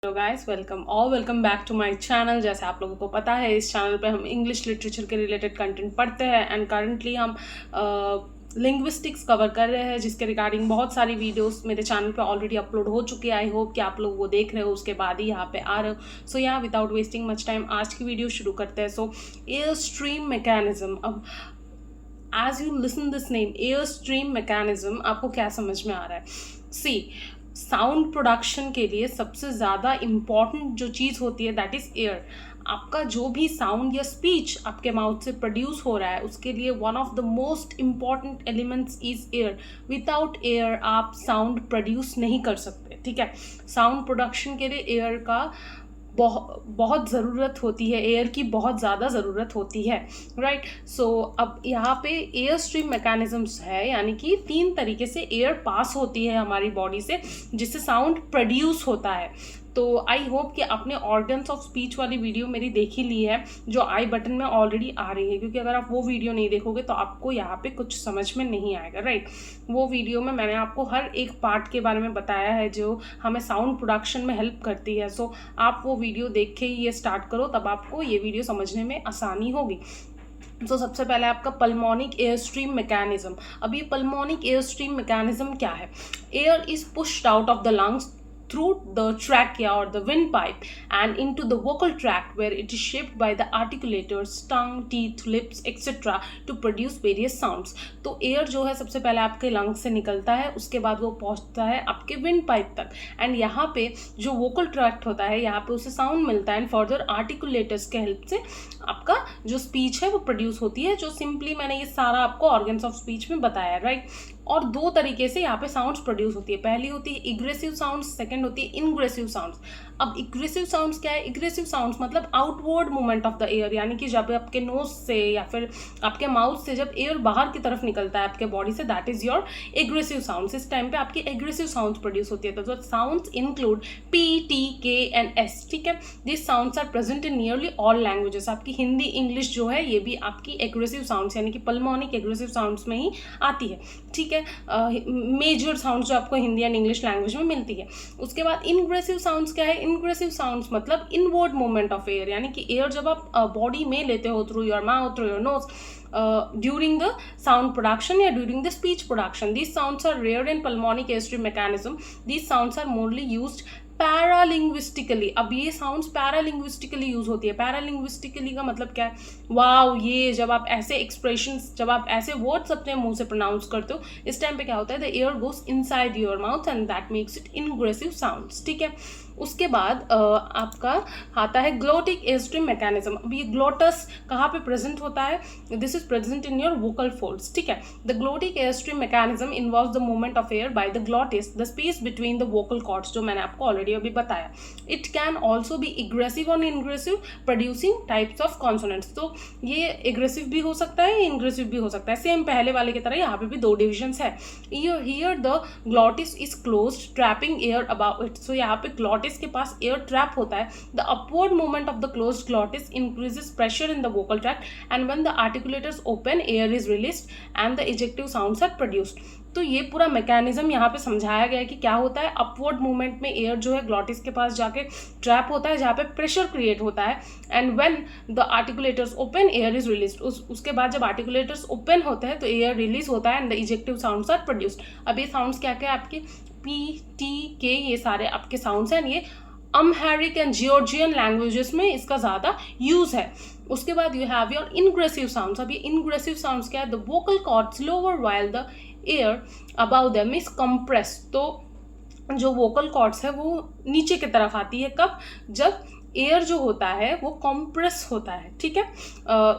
Hello guys, welcome back to my channel. जैसे आप लोगों को पता है, इस चैनल पे हम इंग्लिश लिटरेचर के रिलेटेड कंटेंट पढ़ते हैं एंड करंटली हम लिंग्विस्टिक्स कवर कर रहे हैं, जिसके रिगार्डिंग बहुत सारी वीडियोस मेरे चैनल पे ऑलरेडी अपलोड हो चुकी है। आई होप कि आप लोग वो देख रहे हो, उसके बाद ही यहाँ पे आ रहे हो। सो या विदाउट वेस्टिंग मच टाइम आज की वीडियो शुरू करते हैं। So air stream mechanism. अब as you listen this name air stream mechanism, आपको क्या समझ में आ रहा है? सी, साउंड प्रोडक्शन के लिए सबसे ज़्यादा इम्पॉर्टेंट जो चीज़ होती है दैट इज़ एयर। आपका जो भी साउंड या स्पीच आपके माउथ से प्रोड्यूस हो रहा है, उसके लिए one of the most important elements is air. Without air आप साउंड प्रोड्यूस नहीं कर सकते, ठीक है। साउंड प्रोडक्शन के लिए एयर का बहुत ज़रूरत होती है, एयर की बहुत ज़्यादा ज़रूरत होती है, राइट। सो अब यहाँ पे एयर स्ट्रीम मैकेनिज्म्स है, यानी कि 3 तरीके से एयर पास होती है हमारी बॉडी से, जिससे साउंड प्रोड्यूस होता है। तो आई होप कि आपने ऑर्गन्स ऑफ स्पीच वाली वीडियो मेरी देखी ली है, जो आई बटन में ऑलरेडी आ रही है, क्योंकि अगर आप वो वीडियो नहीं देखोगे तो आपको यहाँ पे कुछ समझ में नहीं आएगा, राइट। वो वीडियो में मैंने आपको हर एक पार्ट के बारे में बताया है जो हमें साउंड प्रोडक्शन में हेल्प करती है। सो आप वो वीडियो देख के ही ये स्टार्ट करो, तब आपको ये वीडियो समझने में आसानी होगी। तो सबसे पहले आपका पल्मोनिक एयर स्ट्रीम मैकेनिज्म। अब ये पल्मोनिक एयर स्ट्रीम मैकेनिज्म क्या है? Air is pushed out of the lungs through the trachea or the windpipe and into the vocal tract, where it is shaped by the articulators, tongue, teeth, lips, etc. to produce various sounds. तो air जो है सबसे पहले आपके lungs से निकलता है, उसके बाद वो पहुंचता है आपके विंड पाइप तक, एंड यहाँ पे जो वोकल ट्रैक्ट होता है, यहाँ पे उसे साउंड मिलता है, एंड फर्दर आर्टिकुलेटर्स के हेल्प से आपका जो स्पीच है वो प्रोड्यूस होती है, जो सिंपली मैंने ये सारा आपको ऑर्गन्स ऑफ स्पीच में बताया, राइट। और 2 तरीके से यहाँ पे साउंड्स प्रोड्यूस होती है। पहली होती है इग्रेसिव साउंड्स, सेकंड होती है इनग्रेसिव साउंड्स। अब इग्रेसिव साउंड्स क्या है? इग्रेसिव साउंड्स मतलब outward movement of the air, यानी कि जब आपके नोज से या फिर आपके माउथ से जब एयर बाहर की तरफ निकलता है आपके बॉडी से, that is your egressive sounds. इस टाइम पे आपकी एग्रेसिव साउंड्स प्रोड्यूस होती है। तो sounds include P, T, K and S, ठीक है। This sounds are present in nearly all languages. आपकी हिंदी, इंग्लिश जो है, ये भी आपकी एग्रेसिव साउंड्स यानी कि पल्मोनिक एग्रेसिव साउंड्स में ही आती है, ठीक है। मेजर साउंड्स जो आपको हिंदी एंड इंग्लिश लैंग्वेज में मिलती है। उसके बाद इनग्रेसिव साउंड्स क्या है? इनग्रेसिव साउंड्स मतलब इनवर्ड मूवमेंट ऑफ एयर, यानी कि एयर जब आप बॉडी में लेते हो through your mouth, through your nose, during the sound production या during the speech production. These sounds are rare in pulmonic air stream mechanism. These sounds are mostly used पैरालिंग्विस्टिकली। अब ये साउंड्स पैरालिंग्विस्टिकली यूज होती है। पैरालिंग्विस्टिकली का मतलब क्या है? वाओ, ये जब आप ऐसे एक्सप्रेशंस, जब आप ऐसे वर्ड्स अपने मुंह से प्रोनाउंस करते हो, इस टाइम पे क्या होता है? The air goes inside your mouth and that makes it ingressive sounds, ठीक है। उसके बाद आपका आता है ग्लोटिक एयर स्ट्रीम मैकेनिज्म। अब ये ग्लोटस कहाँ पे प्रेजेंट होता है? This is present in your vocal folds, ठीक है। The glottic air stream mechanism involves the movement of air by the glottis, the space between the vocal cords, जो मैंने आपको ऑलरेडी अभी बताया। It can also be egressive और ingressive, producing types of consonants. तो ये एग्रेसिव भी हो सकता है, इनग्रेसिव भी हो सकता है। सेम पहले वाले की तरह यहाँ पे भी 2 डिविजन्स है। Here the glottis is closed, trapping air about it. So यहाँ पे ग्लोटिस के पास एयर ट्रैप होता है। The upward movement of the closed glottis increases pressure in the vocal tract, and when the articulators open, air is released and the ejective sounds are produced. तो ये पूरा mechanism यहाँ पे समझाया गया है कि क्या होता है। अपवर्ड मूवमेंट में एयर जो है ग्लोटिस के पास जाके ट्रैप होता है, जहाँ पे प्रेशर क्रिएट होता है, and when the articulators open, air is released. उसके बाद जब आर्टिकुलेटर्स ओपन होते हैं तो एयर रिलीज होता है and the ejective sounds are produced. अब ये साउंड्स क्या क्या है आपके? पी, टी, के, ये सारे आपके साउंड्स हैं। ये अम्हारिक एंड जियोर्जियन लैंग्वेजेस में इसका ज़्यादा यूज़ है। उसके बाद you have your ingressive sounds. अब ये इनग्रेसिव साउंड्स क्या है? The vocal cords lower while the air above them is compressed. तो जो वोकल कॉर्ड्स है वो नीचे की तरफ आती है। कब? जब एयर जो होता है वो कॉम्प्रेस होता है, ठीक है।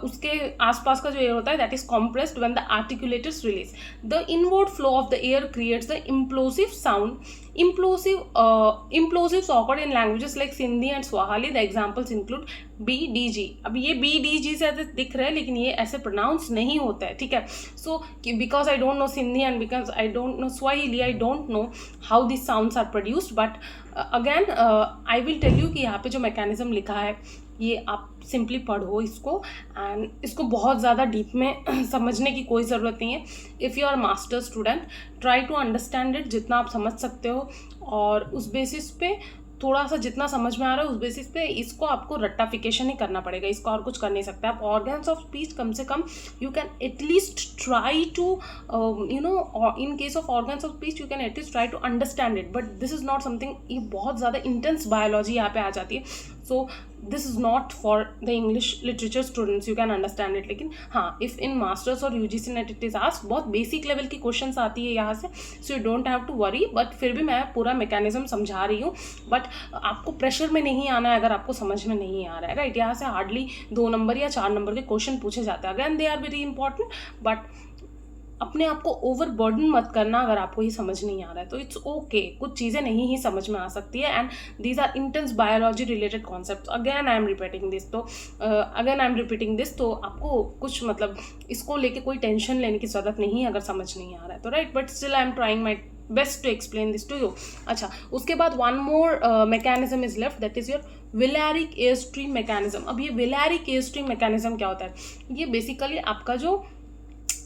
उसके आसपास का जो एयर होता है that is compressed when the articulators release. The inward flow of the air creates the implosive sound. Implosives occur in languages like Sindhi and Swahili. The examples include BDG. अब ये BDG से दिख रहा है, लेकिन ये ऐसे प्रोनाउंस नहीं होता है, ठीक है। So because I don't know Sindhi and because I don't know Swahili, I don't know how this sounds are produced, but again I will tell you कि यहाँ पे जो मैकेनिज्म लिखा है ये आप सिंपली पढ़ो इसको, एंड इसको बहुत ज़्यादा डीप में समझने की कोई ज़रूरत नहीं है। If you are master student, try to understand it जितना आप समझ सकते हो, और उस बेसिस पे थोड़ा सा जितना समझ में आ रहा है उस बेसिस पे इसको आपको रट्टाफिकेशन ही करना पड़ेगा, इसको और कुछ कर नहीं सकते आप। ऑर्गन्स ऑफ स्पीच कम से कम you can at least try to in case of organs of speech you can at least try to understand it, but this is not something, ये बहुत ज़्यादा इंटेंस बायोलॉजी यहाँ पे आ जाती है। So this is not for the English literature students, you can understand it. लेकिन हाँ, इफ़ इन मास्टर्स और UGC NET it is asked, बहुत बेसिक लेवल की क्वेश्चंस आती है यहाँ से, so you don't have to worry. But फिर भी मैं पूरा मैकेनिज्म समझा रही हूँ, बट आपको प्रेशर में नहीं आना है अगर आपको समझ में नहीं आ रहा है, राइट। यहाँ से हार्डली 2 नंबर या 4 नंबर के क्वेश्चन पूछे जाते हैं, again they are very important, but अपने आप को ओवर बर्डन मत करना अगर आपको ही समझ नहीं आ रहा है तो इट्स ओके, कुछ चीज़ें नहीं ही समझ में आ सकती है, and these are intense biology related concept. Again I am repeating this, तो आपको कुछ मतलब इसको लेके कोई टेंशन लेने की ज़रूरत नहीं है अगर समझ नहीं आ रहा है तो, right. But still I am trying my best to explain this to you. अच्छा, उसके बाद one more mechanism is left, that is your velaric air stream mechanism. अब ये विलारिक एयर स्ट्रीम मैकेनिज्म क्या होता है? ये बेसिकली आपका जो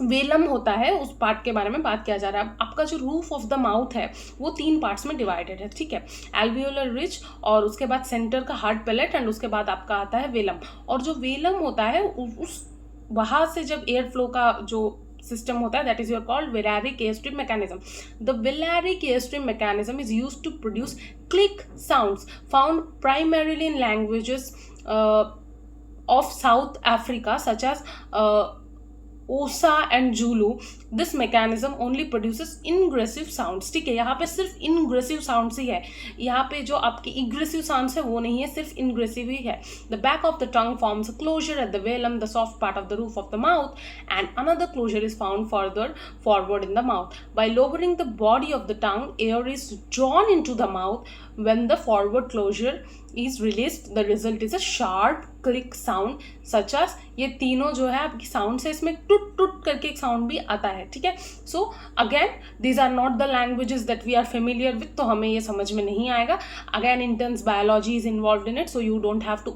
वेलम होता है उस पार्ट के बारे में बात किया जा रहा है। आपका जो रूफ ऑफ द माउथ है वो 3 पार्ट्स में डिवाइडेड है, ठीक है। एल्वियोलर रिज, और उसके बाद सेंटर का हार्ड पैलेट, एंड उसके बाद आपका आता है वेलम। और जो वेलम होता है उस वहाँ से जब एयर फ्लो का जो सिस्टम होता है, that is your called velaric airstream mechanism. The velaric airstream mechanism is used to produce click sounds found primarily in languages of South Africa such as Xhosa and Zulu. This mechanism only produces ingressive sounds, ठीक है। यहाँ पे सिर्फ इनग्रेसिव sounds ही है, यहाँ पे जो आपकी इग्रेसिव साउंड्स है वो नहीं है, सिर्फ इनग्रेसिव ही है। The back of the tongue forms a closure at the velum, the soft part of the roof of the mouth, and another closure is found further forward in the mouth. By lowering the body of the tongue, air is drawn into the mouth. When the forward closure is released, the result is a sharp click sound such as, ये तीनों जो है आपकी sound है, इसमें टुट टुट करके एक साउंड भी आता है, ठीक है। So again these are not the languages that we are familiar with, तो हमें ये समझ में नहीं आएगा। Again intense biology is involve in it, so you don't have to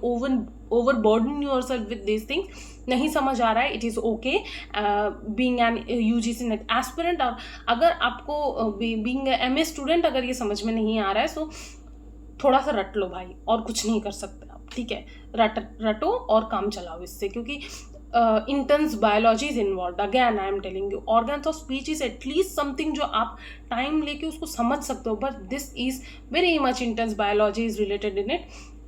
overburden yourself with these things. नहीं समझ आ रहा है, it is okay being an UGC net aspirant. और अगर आपको बीइंग एमए स्टूडेंट अगर ये समझ में नहीं आ रहा है, सो थोड़ा सा रट लो भाई, और कुछ नहीं कर सकते आप, ठीक है। रटो और काम चलाओ इससे, क्योंकि intense biology is involve. Again I am telling you, organs of speech is at least something जो आप टाइम लेके उसको समझ सकते हो, but this is very much intense biology is related in it.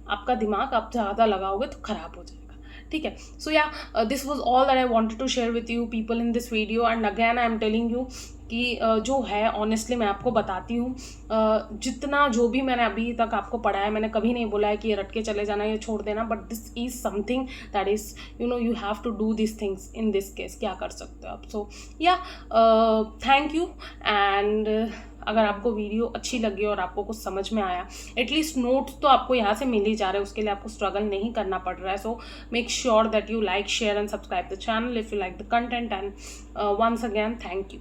आपका दिमाग आप ज़्यादा लगाओगे तो खराब हो जाएगा, ठीक है। So yeah this was all that I wanted to share with you people in this video. And again I am telling you कि जो है ऑनेस्टली मैं आपको बताती हूँ, जितना जो भी मैंने अभी तक आपको पढ़ा है, मैंने कभी नहीं बोला है कि ये रट के चले जाना, ये छोड़ देना, but this is something that is you have to do this things in this case. क्या कर सकते हो आप? सो या थैंक यू। एंड अगर आपको वीडियो अच्छी लगी और आपको कुछ समझ में आया, एटलीस्ट नोट्स तो आपको यहाँ से मिल ही जा रहे हैं, उसके लिए आपको स्ट्रगल नहीं करना पड़ रहा है। So make sure that you like, share and subscribe the channel if you like the content. And once again thank you.